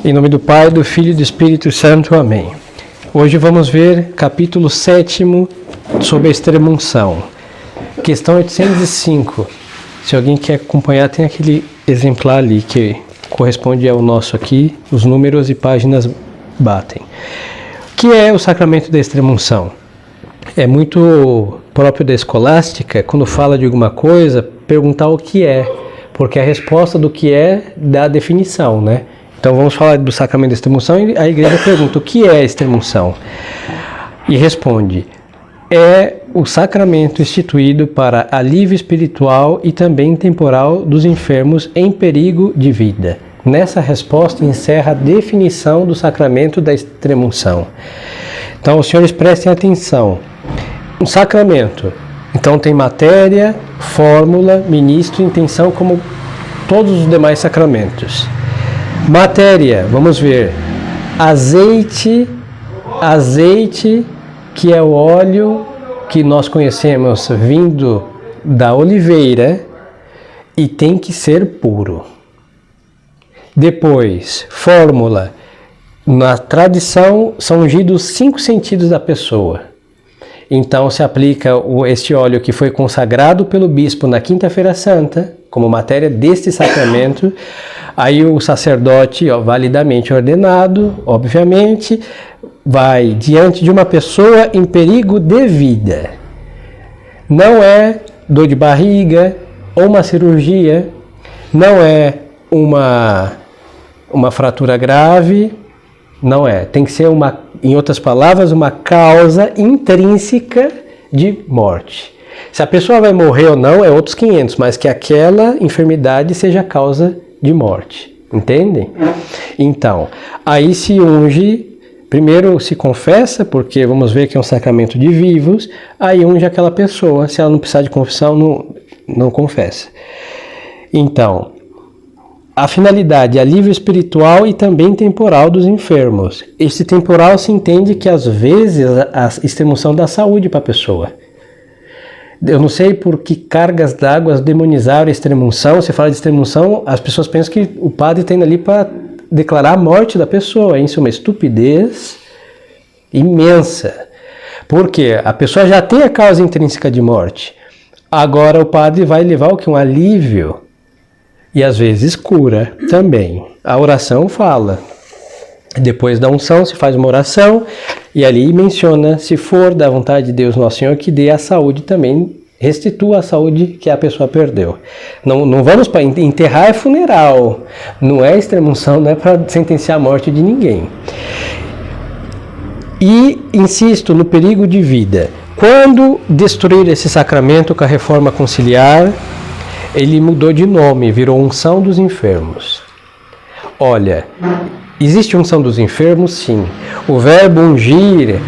Em nome do Pai, do Filho e do Espírito Santo. Amém. Hoje vamos ver capítulo 7 sobre a extrema-unção. Questão 805. Se alguém quer acompanhar, tem aquele exemplar ali que corresponde ao nosso aqui. Os números e páginas batem. O que é o sacramento da extrema-unção? É muito próprio da escolástica, quando fala de alguma coisa, perguntar o que é, porque a resposta do que é dá a definição, né? Então vamos falar do sacramento da extrema-unção e a igreja pergunta o que é a extrema-unção? E responde, é o sacramento instituído para alívio espiritual e também temporal dos enfermos em perigo de vida. Nessa resposta encerra a definição do sacramento da extrema-unção. Então os senhores prestem atenção. Um sacramento, então tem matéria, fórmula, ministro e intenção como todos os demais sacramentos. Matéria, vamos ver, azeite, que é o óleo que nós conhecemos vindo da oliveira e tem que ser puro. Depois, fórmula, na tradição são ungidos 5 sentidos da pessoa. Então se aplica este óleo que foi consagrado pelo bispo na Quinta-feira Santa, como matéria deste sacramento. Aí o sacerdote, validamente ordenado, obviamente, vai diante de uma pessoa em perigo de vida. Não é dor de barriga ou uma cirurgia, não é uma fratura grave, não é. Tem que ser, em outras palavras, uma causa intrínseca de morte. Se a pessoa vai morrer ou não é outros 500, mas que aquela enfermidade seja a causa de morte. Entendem? Então, aí se unge, primeiro se confessa, porque vamos ver que é um sacramento de vivos, aí unge aquela pessoa. Se ela não precisar de confissão, não confessa. Então, a finalidade é alívio espiritual e também temporal dos enfermos. Esse temporal se entende que às vezes a extrema-unção dá saúde para a pessoa. Eu não sei por que cargas d'água demonizaram a extrema-unção. Você fala de extrema-unção, as pessoas pensam que o padre está indo ali para declarar a morte da pessoa. Isso é uma estupidez imensa. Porque a pessoa já tem a causa intrínseca de morte. Agora o padre vai levar o que? Um alívio. E às vezes cura também. A oração fala. Depois da unção se faz uma oração e ali menciona, se for da vontade de Deus Nosso Senhor, que dê a saúde também, restitua a saúde que a pessoa perdeu. Não vamos para enterrar, é funeral. Não é extrema-unção, não é para sentenciar a morte de ninguém. E insisto no perigo de vida. Quando destruir esse sacramento com a reforma conciliar, ele mudou de nome, virou unção dos enfermos. Olha, existe unção dos enfermos? Sim. O verbo ungir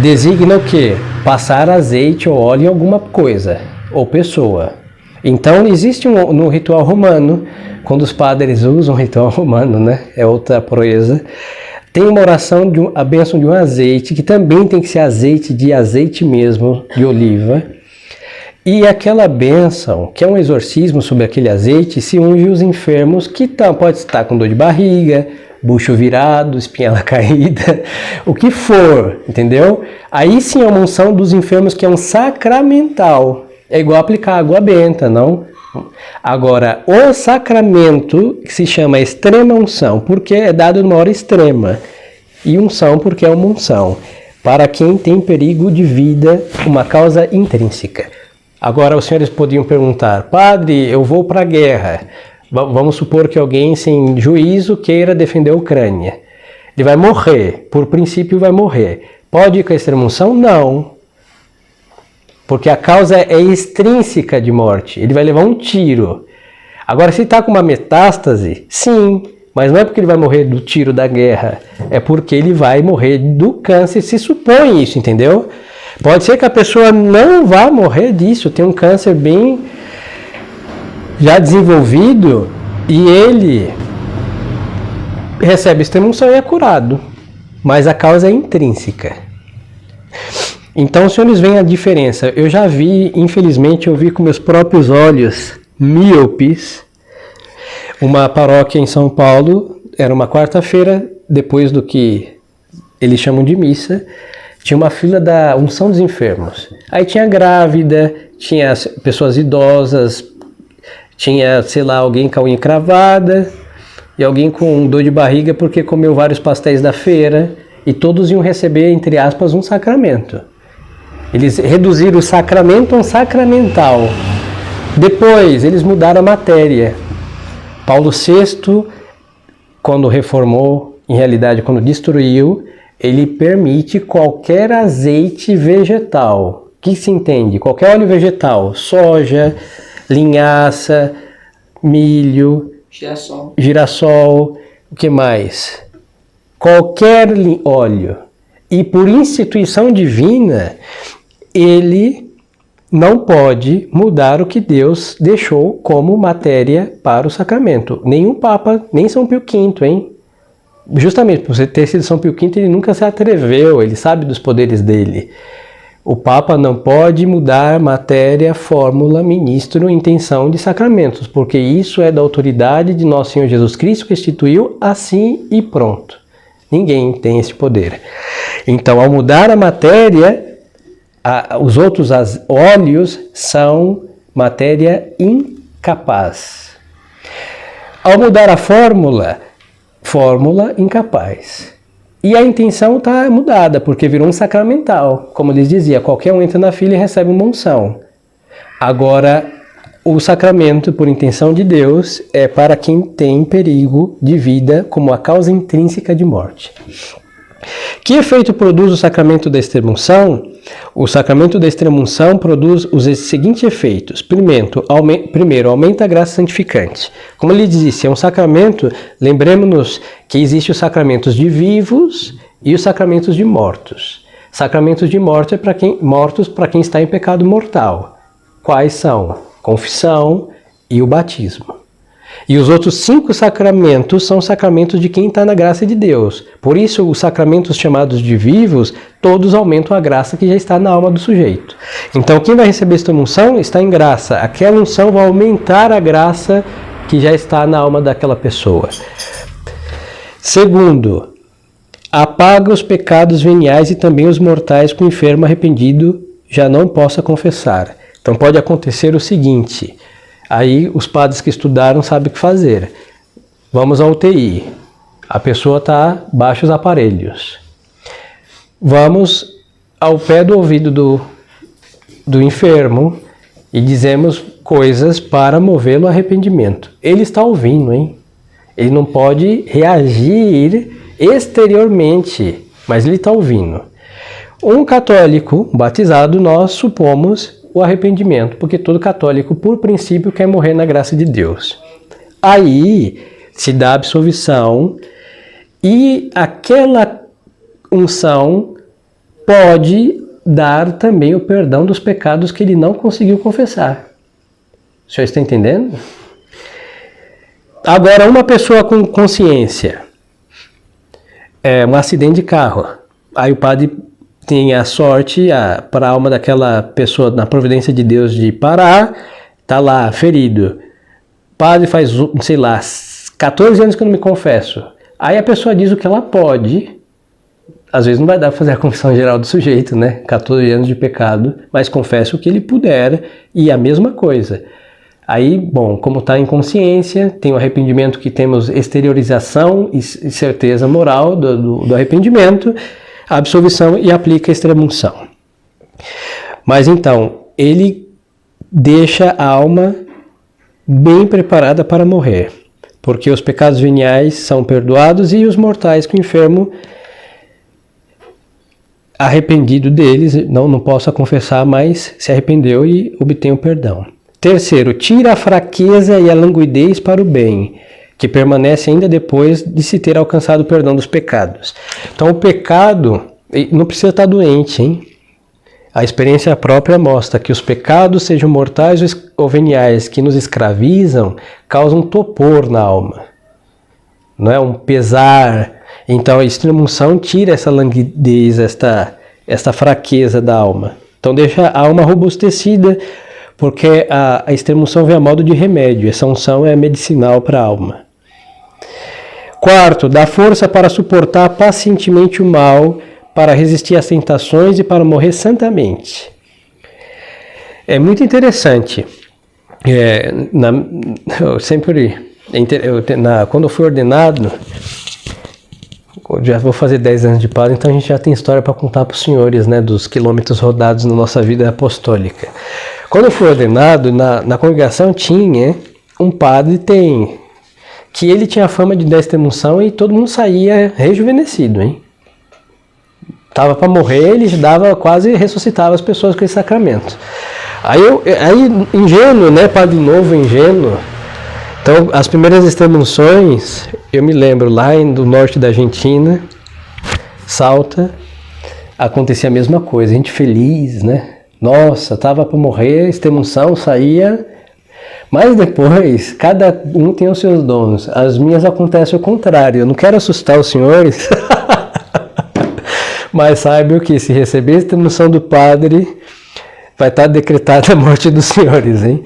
designa o quê? Passar azeite ou óleo em alguma coisa, ou pessoa. Então, existe no ritual romano, quando os padres usam o ritual romano, né? É outra proeza. Tem uma oração, a bênção de um azeite, que também tem que ser azeite mesmo, de oliva. E aquela bênção, que é um exorcismo sobre aquele azeite, se unge os enfermos que pode estar com dor de barriga, bucho virado, espinhela caída, o que for, entendeu? Aí sim é uma unção dos enfermos que é um sacramental. É igual aplicar água benta, não? Agora, o sacramento que se chama extrema-unção, porque é dado numa hora extrema. E unção porque é uma unção. Para quem tem perigo de vida, uma causa intrínseca. Agora, os senhores podiam perguntar, padre, eu vou para a guerra. Vamos supor que alguém sem juízo queira defender a Ucrânia. Ele vai morrer, por princípio vai morrer. Pode ir com a extrema-unção? Não. Porque a causa é extrínseca de morte. Ele vai levar um tiro. Agora, se está com uma metástase, sim. Mas não é porque ele vai morrer do tiro da guerra. É porque ele vai morrer do câncer. Se supõe isso, entendeu? Pode ser que a pessoa não vá morrer disso, tem um câncer bem já desenvolvido e ele recebe extrema-unção e é curado, mas a causa é intrínseca. Então, os senhores veem a diferença. Eu já vi, infelizmente, eu vi com meus próprios olhos míopes, uma paróquia em São Paulo, era uma quarta-feira, depois do que eles chamam de missa, tinha uma fila da unção dos enfermos. Aí tinha grávida, tinha pessoas idosas, tinha, sei lá, alguém com a unha cravada e alguém com dor de barriga porque comeu vários pastéis da feira, e todos iam receber, entre aspas, um sacramento. Eles reduziram o sacramento a um sacramental. Depois, eles mudaram a matéria. Paulo VI, quando reformou, em realidade, quando destruiu, ele permite qualquer azeite vegetal. O que se entende? Qualquer óleo vegetal. Soja, linhaça, milho, girassol, o que mais? Qualquer óleo. E por instituição divina, ele não pode mudar o que Deus deixou como matéria para o sacramento. Nenhum Papa, nem São Pio V, hein? Justamente por você ter sido São Pio V, ele nunca se atreveu, ele sabe dos poderes dele. O Papa não pode mudar matéria, fórmula, ministro, intenção de sacramentos, porque isso é da autoridade de nosso Senhor Jesus Cristo, que instituiu assim e pronto. Ninguém tem esse poder. Então, ao mudar a matéria, os outros óleos são matéria incapaz. Ao mudar a fórmula incapaz. E a intenção está mudada, porque virou um sacramental. Como eles diziam, qualquer um entra na fila e recebe uma unção. Agora, o sacramento, por intenção de Deus, é para quem tem perigo de vida como a causa intrínseca de morte. Que efeito produz o sacramento da extrema-unção? O sacramento da extrema-unção produz os seguintes efeitos. Primeiro, aumenta a graça santificante. Como ele disse, é um sacramento, lembremos-nos que existem os sacramentos de vivos e os sacramentos de mortos. Sacramentos de morte mortos para quem está em pecado mortal. Quais são? Confissão e o batismo. E os outros 5 sacramentos são sacramentos de quem está na graça de Deus. Por isso, os sacramentos chamados de vivos, todos aumentam a graça que já está na alma do sujeito. Então, quem vai receber esta unção está em graça. Aquela unção vai aumentar a graça que já está na alma daquela pessoa. Segundo, apaga os pecados veniais e também os mortais que o enfermo arrependido já não possa confessar. Então, pode acontecer o seguinte... Aí os padres que estudaram sabem o que fazer. Vamos ao UTI. A pessoa está baixo os aparelhos. Vamos ao pé do ouvido do enfermo e dizemos coisas para movê-lo ao arrependimento. Ele está ouvindo, hein? Ele não pode reagir exteriormente, mas ele está ouvindo. Um católico batizado, nós supomos o arrependimento, porque todo católico, por princípio, quer morrer na graça de Deus. Aí se dá absolvição e aquela unção pode dar também o perdão dos pecados que ele não conseguiu confessar. O senhor está entendendo? Agora, uma pessoa com consciência, um acidente de carro, aí o padre tem a sorte, para a alma daquela pessoa, na providência de Deus, de parar, está lá, ferido. O padre faz, sei lá, 14 anos que eu não me confesso. Aí a pessoa diz o que ela pode. Às vezes não vai dar para fazer a confissão geral do sujeito, né? 14 anos de pecado, mas confessa o que ele puder, e a mesma coisa. Aí, bom, como está em consciência, tem o arrependimento que temos exteriorização e certeza moral do arrependimento, a absolvição e aplica a extrema-unção. Mas então, ele deixa a alma bem preparada para morrer, porque os pecados veniais são perdoados e os mortais que o enfermo, arrependido deles, não possa confessar, mas se arrependeu e obtém o perdão. Terceiro, tira a fraqueza e a languidez para o bem, que permanece ainda depois de se ter alcançado o perdão dos pecados. Então o pecado, não precisa estar doente, hein? A experiência própria mostra que os pecados, sejam mortais ou veniais, que nos escravizam, causam torpor na alma. Não é um pesar. Então a extrema-unção tira essa languidez, esta fraqueza da alma. Então deixa a alma robustecida, porque a extrema-unção vem a modo de remédio. Essa unção é medicinal para a alma. Quarto, dá força para suportar pacientemente o mal, para resistir às tentações e para morrer santamente. É muito interessante. Quando eu fui ordenado, eu já vou fazer 10 anos de padre, então a gente já tem história para contar para os senhores, né, dos quilômetros rodados na nossa vida apostólica. Quando eu fui ordenado, na congregação tinha um padre, que ele tinha a fama de dar extremunção e todo mundo saía rejuvenescido, hein? Tava para morrer, ele quase ressuscitava as pessoas com esse sacramento. Aí ingênuo, né, padre novo, ingênuo. Então, as primeiras extremunções, eu me lembro, lá do norte da Argentina, Salta, acontecia a mesma coisa, a gente feliz, né? Nossa, tava para morrer, extremunção, saía. Mas depois, cada um tem os seus dons. As minhas acontecem o contrário. Eu não quero assustar os senhores, mas saibam que se receber a extremunção do padre, vai estar decretada a morte dos senhores, hein?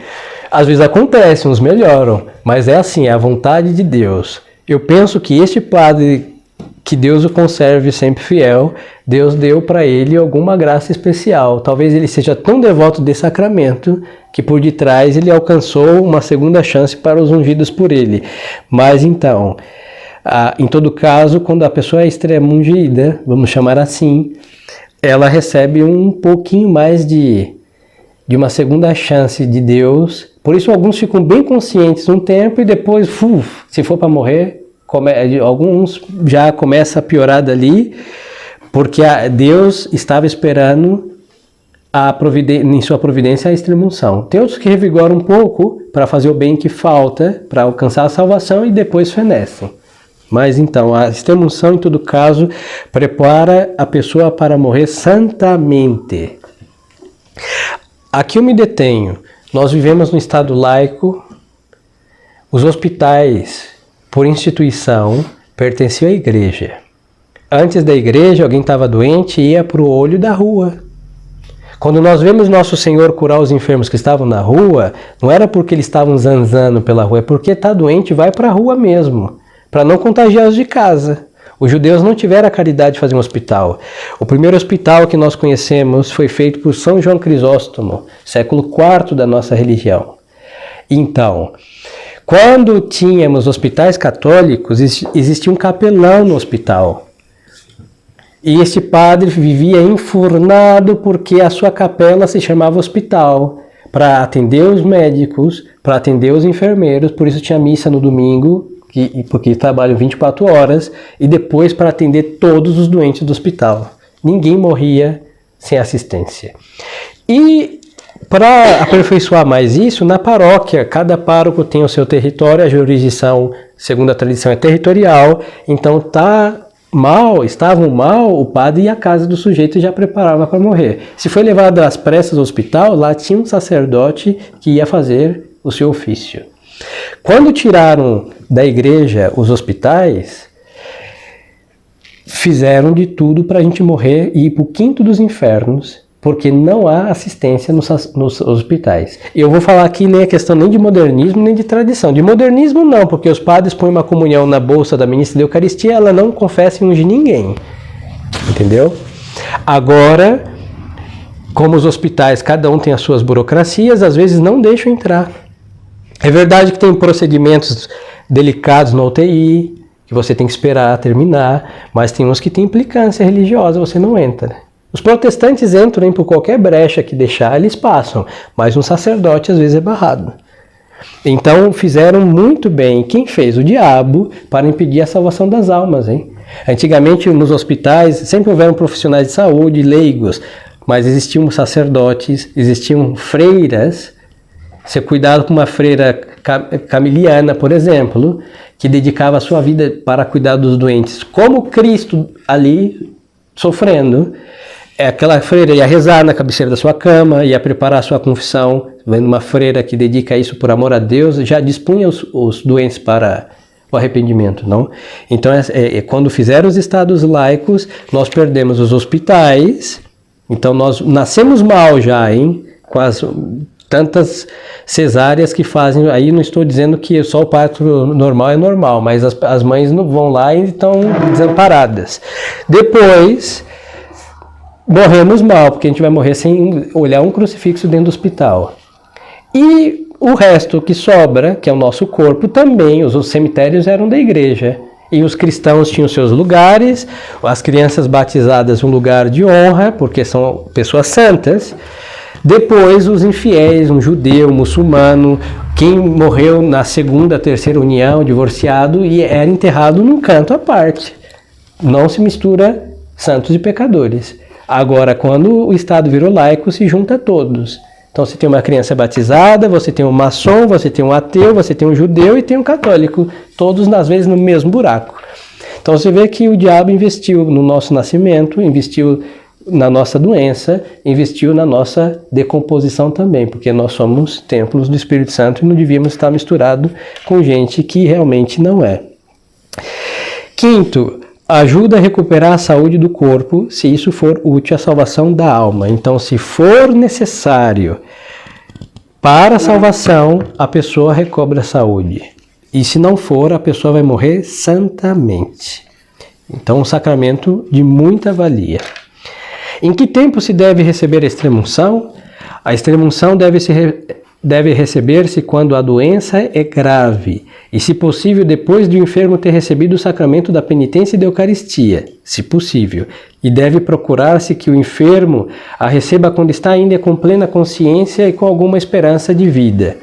Às vezes acontece, uns melhoram, mas é assim, é a vontade de Deus. Eu penso que este padre, que Deus o conserve sempre fiel, Deus deu para ele alguma graça especial. Talvez ele seja tão devoto desse sacramento que por detrás ele alcançou uma segunda chance para os ungidos por ele. Mas então, em todo caso, quando a pessoa é extrema ungida, vamos chamar assim, ela recebe um pouquinho mais de uma segunda chance de Deus. Por isso alguns ficam bem conscientes um tempo e depois, se for para morrer, alguns já começam a piorar dali, porque Deus estava esperando em sua providência a extremunção. Tem outros que revigoram um pouco para fazer o bem que falta, para alcançar a salvação e depois fenecem. Mas então, a extremunção, em todo caso, prepara a pessoa para morrer santamente. Aqui eu me detenho. Nós vivemos no Estado laico. Os hospitais, por instituição, pertenciam à igreja. Antes da igreja, alguém estava doente e ia para o olho da rua. Quando nós vemos Nosso Senhor curar os enfermos que estavam na rua, não era porque eles estavam zanzando pela rua, é porque está doente vai para a rua mesmo, para não contagiar os de casa. Os judeus não tiveram a caridade de fazer um hospital. O primeiro hospital que nós conhecemos foi feito por São João Crisóstomo, século IV da nossa religião. Então, quando tínhamos hospitais católicos, existia um capelão no hospital. E este padre vivia enfurnado porque a sua capela se chamava hospital, para atender os médicos, para atender os enfermeiros, por isso tinha missa no domingo, porque trabalham 24 horas, e depois para atender todos os doentes do hospital. Ninguém morria sem assistência. E para aperfeiçoar mais isso, na paróquia, cada pároco tem o seu território, a jurisdição, segundo a tradição, é territorial, então estavam mal, o padre ia à casa do sujeito e já preparava para morrer. Se foi levado às pressas ao hospital, lá tinha um sacerdote que ia fazer o seu ofício. Quando tiraram da igreja os hospitais, fizeram de tudo para a gente morrer e ir para o quinto dos infernos, porque não há assistência nos hospitais. Eu vou falar aqui nem a questão nem de modernismo, nem de tradição. De modernismo não, porque os padres põem uma comunhão na bolsa da ministra da Eucaristia, ela não confessa e unge ninguém. Entendeu? Agora, como os hospitais, cada um tem as suas burocracias, às vezes não deixam entrar. É verdade que tem procedimentos delicados na UTI, que você tem que esperar terminar, mas tem uns que tem implicância religiosa, você não entra. Os protestantes entram por qualquer brecha que deixar, eles passam, mas um sacerdote às vezes é barrado. Então fizeram muito bem, quem fez? O diabo, para impedir a salvação das almas, hein? Antigamente nos hospitais sempre houveram profissionais de saúde, leigos, mas existiam sacerdotes, existiam freiras. Ser cuidado com uma freira camiliana, por exemplo, que dedicava a sua vida para cuidar dos doentes, como Cristo ali sofrendo. Aquela freira ia rezar na cabeceira da sua cama, ia preparar a sua confissão, vendo uma freira que dedica isso por amor a Deus, já dispunha os doentes para o arrependimento, não? Então, quando fizeram os estados laicos, nós perdemos os hospitais, então nós nascemos mal já, hein? tantas cesáreas que fazem, aí não estou dizendo que só o parto normal é normal, mas as mães não vão lá e estão desamparadas. Depois, morremos mal, porque a gente vai morrer sem olhar um crucifixo dentro do hospital. E o resto que sobra, que é o nosso corpo, também, os cemitérios eram da igreja. E os cristãos tinham seus lugares, as crianças batizadas um lugar de honra, porque são pessoas santas. Depois os infiéis, um judeu, um muçulmano, quem morreu na segunda, terceira união, divorciado, e era enterrado num canto à parte. Não se mistura santos e pecadores. Agora, quando o Estado virou laico, se junta todos. Então você tem uma criança batizada, você tem um maçom, você tem um ateu, você tem um judeu e tem um católico, todos às vezes no mesmo buraco. Então você vê que o diabo investiu no nosso nascimento, investiu na nossa doença, investiu na nossa decomposição também, porque nós somos templos do Espírito Santo e não devíamos estar misturado com gente que realmente não é. Quinto, ajuda a recuperar a saúde do corpo, se isso for útil à salvação da alma. Então, se for necessário para a salvação, a pessoa recobra a saúde. E se não for, a pessoa vai morrer santamente. Então, um sacramento de muita valia. Em que tempo se deve receber a extrema-unção? A extrema-unção deve receber-se quando a doença é grave e, se possível, depois de o enfermo ter recebido o sacramento da penitência e da Eucaristia, se possível, e deve procurar-se que o enfermo a receba quando está ainda com plena consciência e com alguma esperança de vida.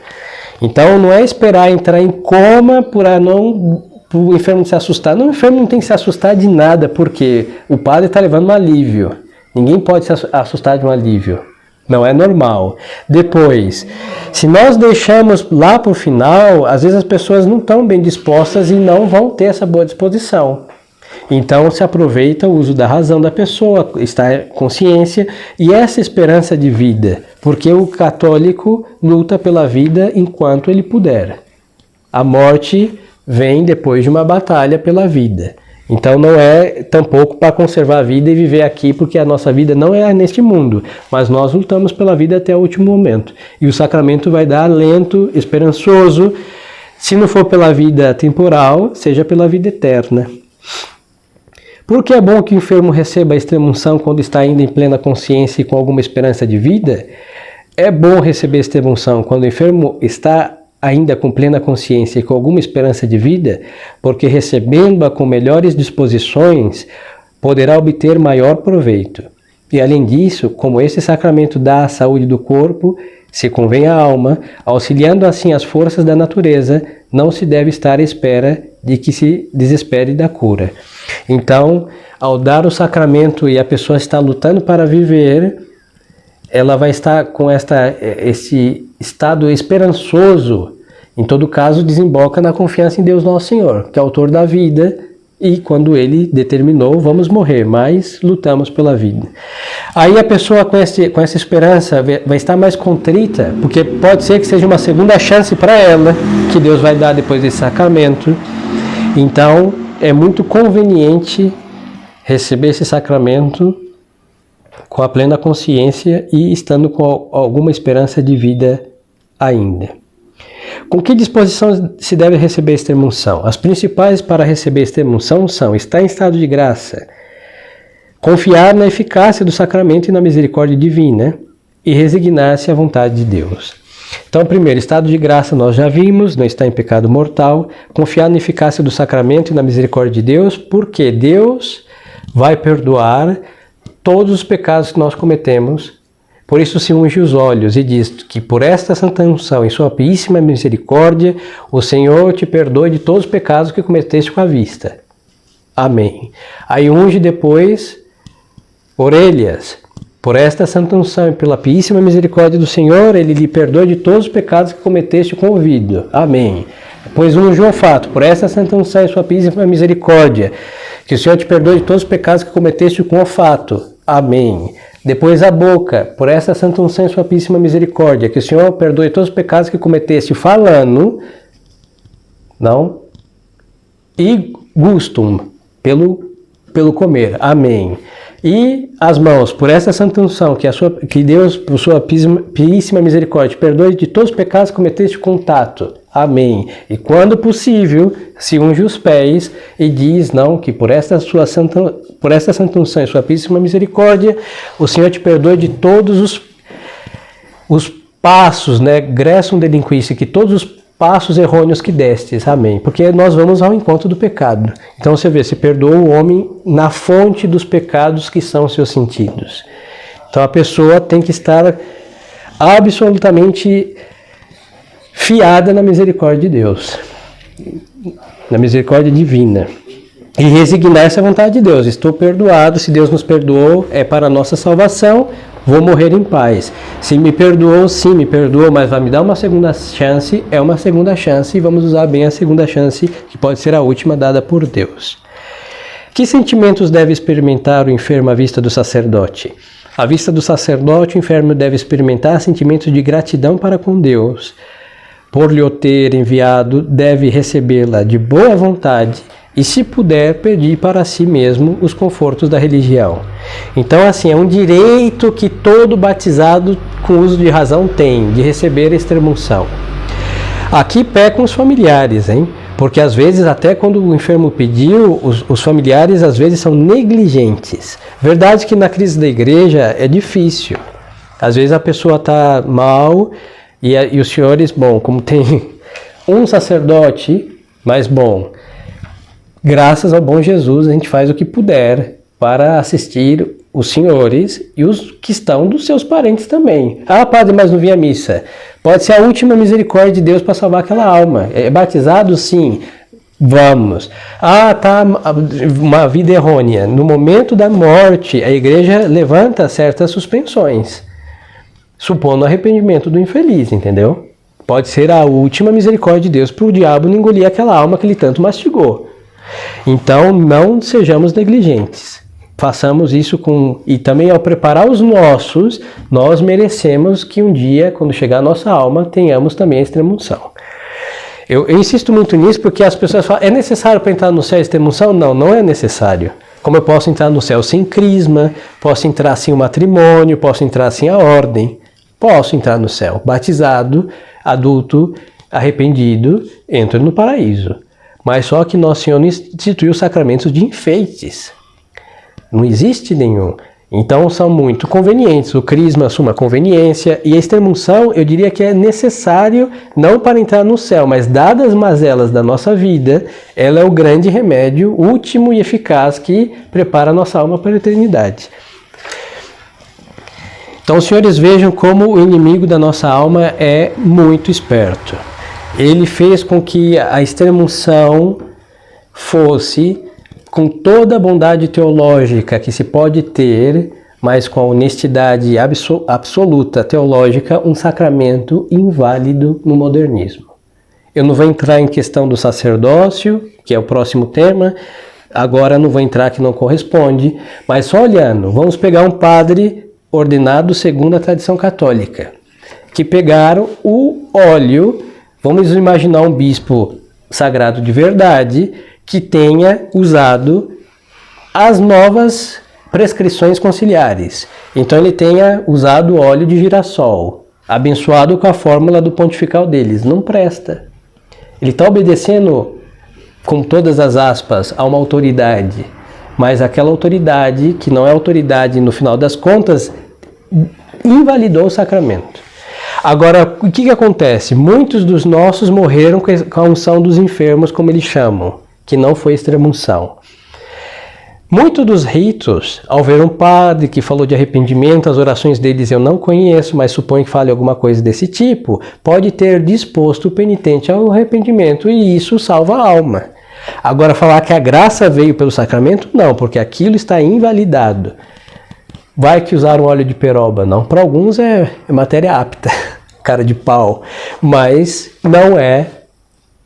Então, não é esperar entrar em coma para o enfermo se assustar. Não, o enfermo não tem que se assustar de nada, porque o padre está levando um alívio. Ninguém pode se assustar de um alívio. Não é normal. Depois, se nós deixamos lá para o final, às vezes as pessoas não estão bem dispostas e não vão ter essa boa disposição. Então se aproveita o uso da razão da pessoa, está consciência e essa esperança de vida, porque o católico luta pela vida enquanto ele puder. A morte vem depois de uma batalha pela vida. Então não é tampouco para conservar a vida e viver aqui, porque a nossa vida não é neste mundo, mas nós lutamos pela vida até o último momento. E o sacramento vai dar alento esperançoso, se não for pela vida temporal, seja pela vida eterna. Por que é bom que o enfermo receba a extrema-unção quando está ainda em plena consciência e com alguma esperança de vida? É bom receber a extrema-unção quando o enfermo está ainda com plena consciência e com alguma esperança de vida, porque recebendo-a com melhores disposições, poderá obter maior proveito. E além disso, como esse sacramento dá a saúde do corpo, se convém à alma, auxiliando assim as forças da natureza, não se deve estar à espera de que se desespere da cura. Então, ao dar o sacramento e a pessoa está lutando para viver, ela vai estar com esse estado esperançoso. Em todo caso, desemboca na confiança em Deus Nosso Senhor, que é autor da vida, e quando Ele determinou, vamos morrer, mas lutamos pela vida. Aí a pessoa com essa esperança vai estar mais contrita, porque pode ser que seja uma segunda chance para ela, que Deus vai dar depois desse sacramento. Então, é muito conveniente receber esse sacramento com a plena consciência e estando com alguma esperança de vida ainda. Com que disposição se deve receber a extrema-unção? As principais para receber a extrema-unção são estar em estado de graça, confiar na eficácia do sacramento e na misericórdia divina e resignar-se à vontade de Deus. Então, primeiro, estado de graça nós já vimos, não está em pecado mortal, confiar na eficácia do sacramento e na misericórdia de Deus, porque Deus vai perdoar todos os pecados que nós cometemos. Por isso se unge os olhos e diz que por esta santa unção, em sua piíssima misericórdia, o Senhor te perdoe de todos os pecados que cometeste com a vista. Amém. Aí unge depois orelhas. Por esta santa unção e pela piíssima misericórdia do Senhor, Ele lhe perdoe de todos os pecados que cometeste com o ouvido. Amém. Depois unge o olfato. Por esta santa unção e sua piíssima misericórdia, que o Senhor te perdoe de todos os pecados que cometeste com o olfato. Amém. Depois a boca, por essa santa unção e sua piíssima misericórdia, que o Senhor perdoe todos os pecados que cometeste falando, não, e gustum, pelo comer. Amém. E as mãos, por essa santa unção, que Deus, por sua piíssima misericórdia, perdoe de todos os pecados que cometeste contato. Amém. E quando possível, se unge os pés e diz, não, que por esta santa unção e sua piíssima misericórdia, o Senhor te perdoe de todos os passos, né, gressum delinquisse, que todos os passos errôneos que destes, amém, porque nós vamos ao encontro do pecado. Então você vê, se perdoa o homem na fonte dos pecados que são seus sentidos. Então a pessoa tem que estar absolutamente fiada na misericórdia de Deus, na misericórdia divina, e resignar-se à vontade de Deus. Estou perdoado, se Deus nos perdoou, é para a nossa salvação, vou morrer em paz. Se me perdoou, sim, me perdoou, mas vai me dar uma segunda chance, é uma segunda chance, e vamos usar bem a segunda chance, que pode ser a última dada por Deus. Que sentimentos deve experimentar o enfermo à vista do sacerdote? À vista do sacerdote, o enfermo deve experimentar sentimentos de gratidão para com Deus. Por lhe o ter enviado, deve recebê-la de boa vontade, e se puder, pedir para si mesmo os confortos da religião. Então, assim, é um direito que todo batizado com uso de razão tem, de receber a extrema-unção. Aqui pecam os familiares, hein? Porque às vezes, até quando o enfermo pediu, os familiares às vezes são negligentes. Verdade que na crise da igreja é difícil. Às vezes a pessoa está mal e os senhores, bom, como tem um sacerdote, mas bom, graças ao bom Jesus, a gente faz o que puder para assistir os senhores e os que estão dos seus parentes também. Ah, padre, mas não vi a missa. Pode ser a última misericórdia de Deus para salvar aquela alma. É batizado? Sim. Vamos. Ah, tá uma vida errônea. No momento da morte, a igreja levanta certas suspensões, supondo o arrependimento do infeliz, entendeu? Pode ser a última misericórdia de Deus para o diabo não engolir aquela alma que ele tanto mastigou. Então, não sejamos negligentes. Façamos isso e também ao preparar os nossos, nós merecemos que um dia, quando chegar a nossa alma, tenhamos também a extrema-unção. Eu insisto muito nisso porque as pessoas falam, é necessário para entrar no céu a extrema-unção? Não, não é necessário. Como eu posso entrar no céu sem crisma, posso entrar sem o matrimônio, posso entrar sem a ordem, posso entrar no céu. Batizado, adulto, arrependido, entro no paraíso. Mas só que Nosso Senhor instituiu os sacramentos de enfeites. Não existe nenhum. Então são muito convenientes. O crisma assume a conveniência e a extrema-unção, eu diria que é necessário não para entrar no céu, mas dadas as mazelas da nossa vida, ela é o grande remédio último e eficaz que prepara a nossa alma para a eternidade. Então os senhores vejam como o inimigo da nossa alma é muito esperto. Ele fez com que a extrema-unção fosse, com toda a bondade teológica que se pode ter, mas com a honestidade absoluta teológica, um sacramento inválido no modernismo. Eu não vou entrar em questão do sacerdócio, que é o próximo tema, agora não vou entrar que não corresponde, mas só olhando, vamos pegar um padre ordenado segundo a tradição católica, que pegaram o óleo. Vamos imaginar um bispo sagrado de verdade que tenha usado as novas prescrições conciliares. Então ele tenha usado óleo de girassol, abençoado com a fórmula do pontifical deles. Não presta. Ele está obedecendo, com todas as aspas, a uma autoridade, mas aquela autoridade, que não é autoridade no final das contas, invalidou o sacramento. Agora, o que acontece? Muitos dos nossos morreram com a unção dos enfermos, como eles chamam, que não foi extrema-unção. Muitos dos ritos, ao ver um padre que falou de arrependimento, as orações deles eu não conheço, mas suponho que fale alguma coisa desse tipo, pode ter disposto o penitente ao arrependimento e isso salva a alma. Agora, falar que a graça veio pelo sacramento, não, porque aquilo está invalidado. Vai que usaram óleo de peroba, não. Para alguns é matéria apta, cara de pau, mas não é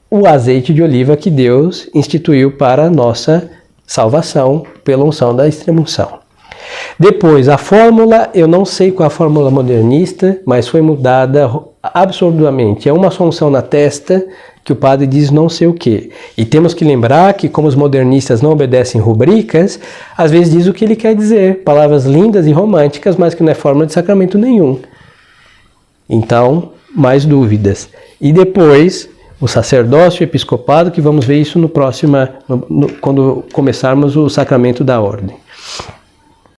o azeite de oliva que Deus instituiu para a nossa salvação pela unção da extrema-unção. Depois, a fórmula, eu não sei qual é a fórmula modernista, mas foi mudada absurdamente. É uma só unção na testa que o padre diz não sei o quê. E temos que lembrar que, como os modernistas não obedecem rubricas, às vezes diz o que ele quer dizer, palavras lindas e românticas, mas que não é forma de sacramento nenhum. Então, mais dúvidas. E depois, o sacerdócio e o episcopado, que vamos ver isso no próximo, quando começarmos o sacramento da ordem.